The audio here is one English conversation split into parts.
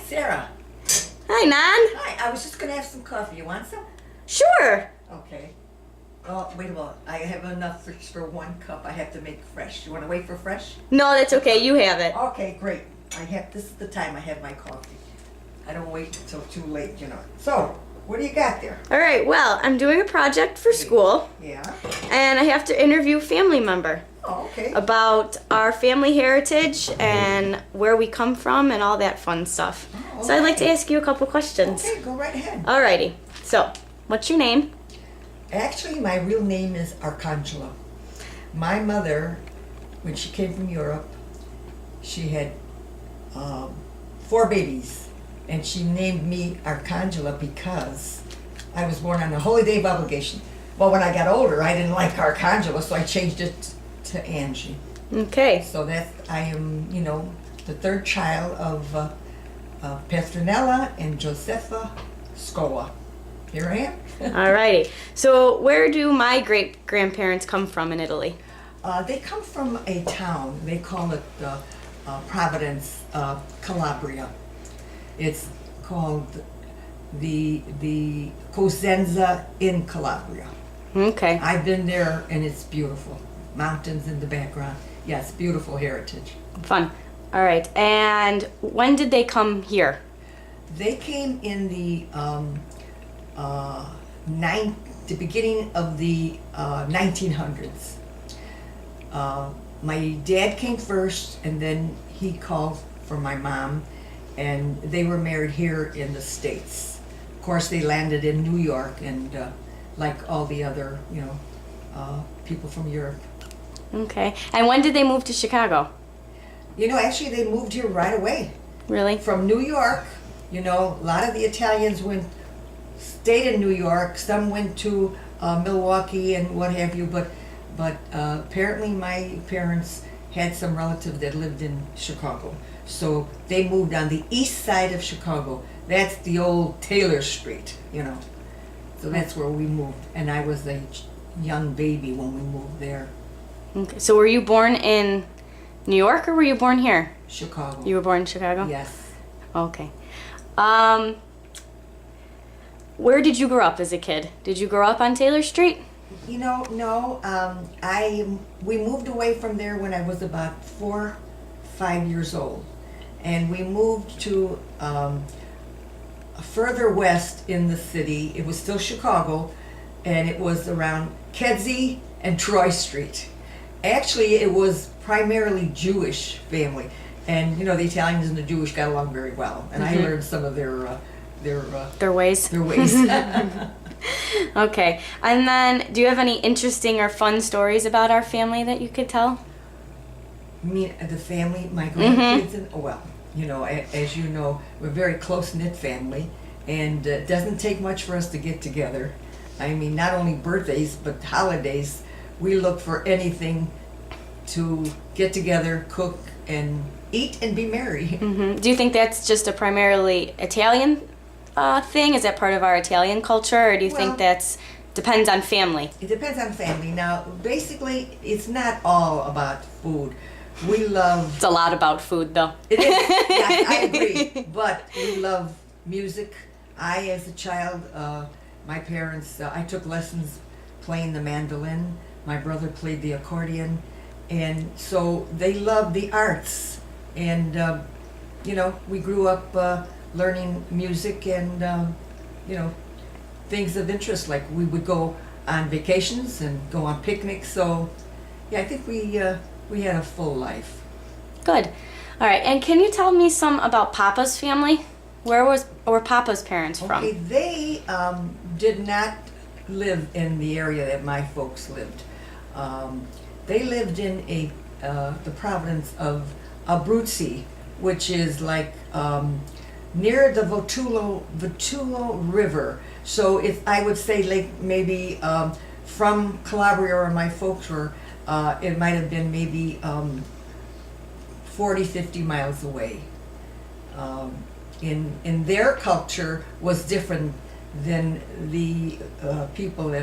Sarah. Hi, Nan. Hi, I was just gonna have some coffee. You want some? Sure. Okay. Oh, wait a minute. I have enough for 1 cup. I have to make fresh. You want to wait for fresh? No, that's okay. You have it. Okay, great. This is the time I have my coffee. I don't wait until too late, you know. So, what do you got there? All right. Well, I'm doing a project for school, Yeah. and I have to interview a family member Oh, okay. about our family heritage and where we come from and all that fun stuff. Oh, So I'd like to okay. ask you a couple questions. Okay, go right ahead. Alrighty. So, what's your name? Actually, my real name is Arcangela. My mother, when she came from Europe, she had 4 babies, and she named me Arcangela because I was born on the Holy Day of Obligation. Well, when I got older, I didn't like Arcangela, so I changed it to Angie. Okay. So I am, the 3rd child of Petronella and Josefa Scola. Here I am. Alrighty. So, where do my great grandparents come from in Italy? They come from a town. They call it Providence, Calabria. It's called the Cosenza in Calabria. Okay. I've been there, and it's beautiful. Mountains in the background. Yes, beautiful heritage. Fun. All right. And when did they come here? They came in the the beginning of the 1900s. My dad came first, and then he called for my mom, and they were married here in the States. Of course, they landed in New York, and like all the other, people from Europe. Okay. And when did they move to Chicago? Actually, they moved here right away. Really? From New York. A lot of the Italians stayed in New York. Some went to Milwaukee and what have you, but apparently my parents had some relatives that lived in Chicago. So they moved on the east side of Chicago. That's the old Taylor Street, So that's where we moved. And I was a young baby when we moved there. Okay. So, were you born in New York or were you born here? Chicago. You were born in Chicago? Yes. Okay. Where did you grow up as a kid? Did you grow up on Taylor Street? No. We moved away from there when I was about 5 years old, and we moved to further west in the city. It was still Chicago, and it was around Kedzie and Troy Street. Actually, it was primarily Jewish family, and the Italians and the Jewish got along very well, and I learned some of their ways? Their ways. Okay. And then, do you have any interesting or fun stories about our family that you could tell? Me, the family, my grandkids, and as you know, we're a very close-knit family, and it doesn't take much for us to get together. I mean, not only birthdays, but holidays. We look for anything to get together, cook, and eat, and be merry. Mm-hmm. Do you think that's just a primarily Italian thing? Is that part of our Italian culture, or do you think that's depends on family? It depends on family. Now, basically, it's not all about food. We love... It's a lot about food, though. It is. Yes, I agree. But we love music. As a child, my parents, I took lessons playing the mandolin. My brother played the accordion. And so they loved the arts. And, we grew up learning music and, things of interest. Like we would go on vacations and go on picnics. So, I think we had a full life. Good. All right. And can you tell me some about Papa's family? Where were Papa's parents from? Okay, they did not live in the area that my folks lived. They lived in the province of Abruzzi, which is like near the Vitulo River. So I would say like maybe from Calabria, where my folks were, it might have been maybe 40, 50 miles away. In their culture was different than the people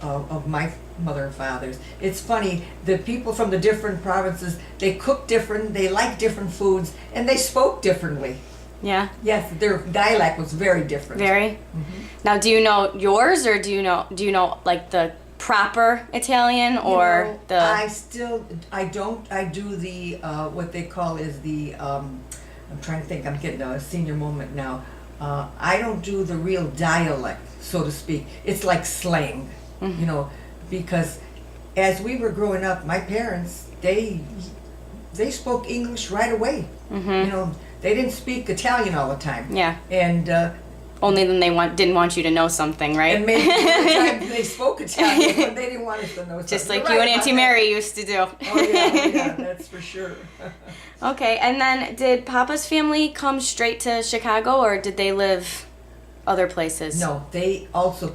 of my mother and father's. It's funny, the people from the different provinces, they cook different, they like different foods, and they spoke differently. Yeah. Yes, their dialect was very different. Very. Now, do you know yours, or do you know like the proper Italian, or the? I don't. I do the what they call is the. I'm trying to think. I'm getting a senior moment now. I don't do the real dialect, so to speak. It's like slang, because as we were growing up, my parents they spoke English right away. They didn't speak Italian all the time. Yeah. And only then didn't want you to know something, right? and maybe sometimes they spoke Italian, but they didn't want us to know something. Just like You're you right and about Auntie that. Mary used to do. Oh yeah, that's for sure. Okay, and then did Papa's family come straight to Chicago, or did they live other places? No, they also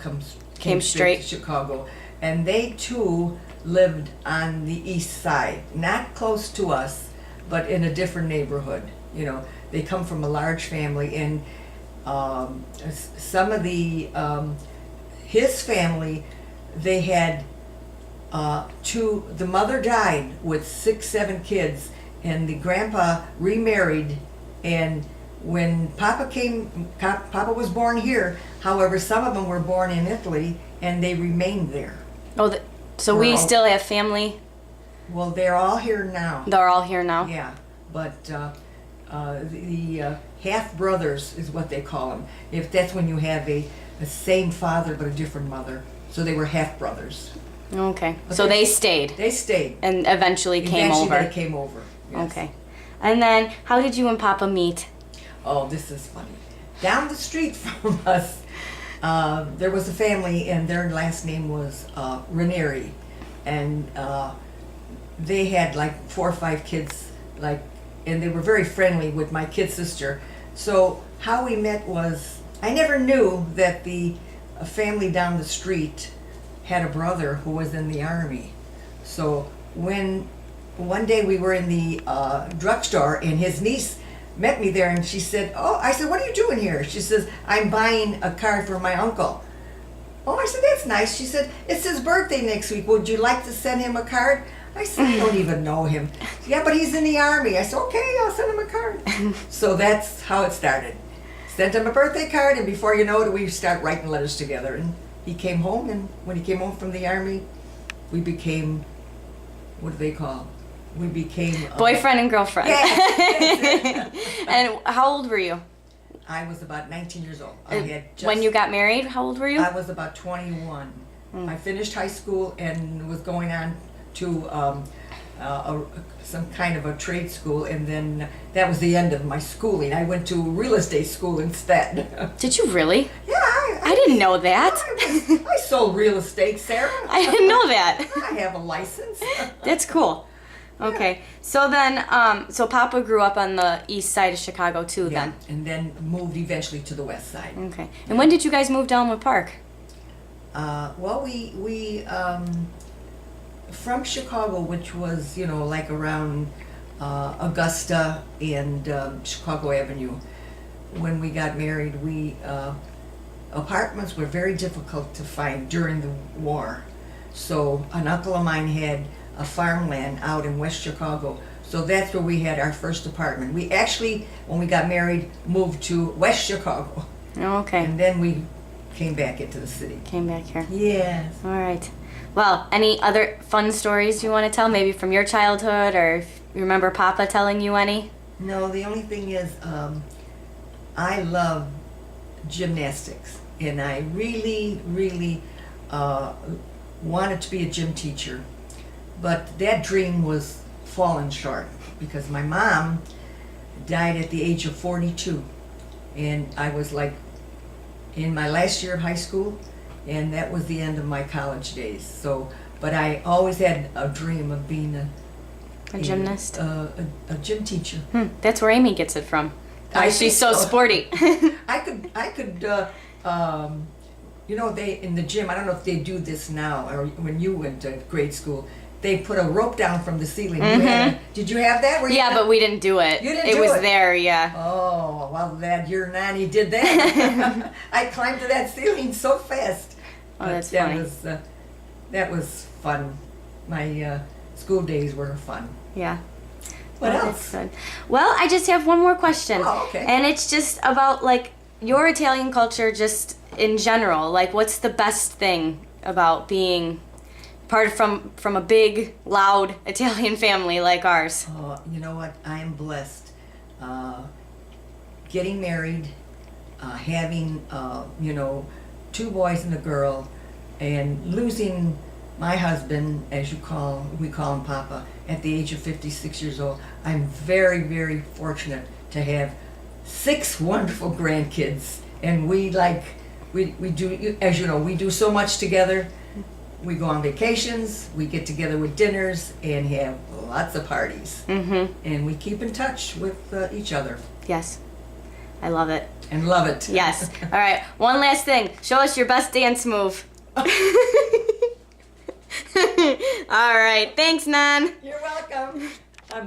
came straight. to Chicago, and they too lived on the east side, not close to us, but in a different neighborhood. They come from a large family, and some of his family, they had the mother died with 6, 7 kids, and the grandpa remarried, and when Papa was born here. However, some of them were born in Italy, and they remained there. Oh, so we still have family? Well, they're all here now. They're all here now? Yeah, but the half brothers is what they call them. If that's when you have a same father but a different mother, so they were half brothers. Okay, But so they stayed They stayed. and eventually came over. They came over. Yes. Okay, and then how did you and Papa meet? Oh, this is funny. Down the street from us, there was a family, and their last name was Ranieri, and they had like 4 or 5 kids, and they were very friendly with my kid sister. So how we met was, I never knew that the family down the street had a brother who was in the Army. So when one day we were in the drugstore, and his niece met me there, and she said, I said, what are you doing here? She says, I'm buying a card for my uncle. Oh, I said, that's nice. She said, it's his birthday next week. Would you like to send him a card? I said, I don't even know him. Yeah, but he's in the Army. I said, okay, I'll send him a card. So that's how it started. Sent him a birthday card, and before you know it, we start writing letters together. And he came home, and when he came home from the Army, we became, what do they call? We became... Boyfriend and girlfriend. Yeah. And how old were you? I was about 19 years old. I had When you got married, how old were you? I was about 21. I finished high school and was going on to some kind of a trade school, and then that was the end of my schooling. I went to real estate school instead. Did you really? Yeah, I didn't know that. I sold real estate, Sarah. I didn't know that. I have a license. That's cool. Okay, so then, so Papa grew up on the east side of Chicago too, Yeah, and then moved eventually to the west side. then? Okay. And when did you guys move to Elmwood Park? Well, we from Chicago, which was, like around Augusta and Chicago Avenue. When we got married, apartments were very difficult to find during the war. So an uncle of mine had a farmland out in West Chicago. So that's where we had our first apartment. We actually, when we got married, moved to West Chicago. Oh, okay. And then we came back into the city. Came back here. Yes. All right. Well, any other fun stories you want to tell, maybe from your childhood, or if you remember Papa telling you any? No, the only thing is, I love gymnastics, and I really, really wanted to be a gym teacher, but that dream was falling short because my mom died at the age of 42, and I was like in my last year of high school, and that was the end of my college days. So, but I always had a dream of being A gymnast? a gym teacher. That's where Amy gets it from. I She's think so so. sporty. I could, they in the gym. I don't know if they do this now or when you went to grade school. They put a rope down from the ceiling. Did you have that? Yeah, but we didn't do it. You didn't it do was it? there, yeah. Oh, well, your nanny did that. I climbed to that ceiling so fast. Oh, But that's that funny. that was fun. My school days were fun. Yeah. What That's else? good. Well, I just have one more question. Oh, okay. And it's just about like your Italian culture just in general. Like what's the best thing about being part from a big, loud Italian family like ours? You know what? I am blessed. Getting married, having, you know, 2 boys and a girl, and losing my husband, as we call him Papa, at the age of 56 years old. I'm very, very fortunate to have 6 wonderful grandkids, and we do, as you know, we do so much together. We go on vacations, we get together with dinners, and have lots of parties. Mm-hmm. And we keep in touch with each other Yes. I love it. and love it. Yes. All right. One last thing. Show us your best dance move. All right. Thanks, Nan. You're welcome. I'm gonna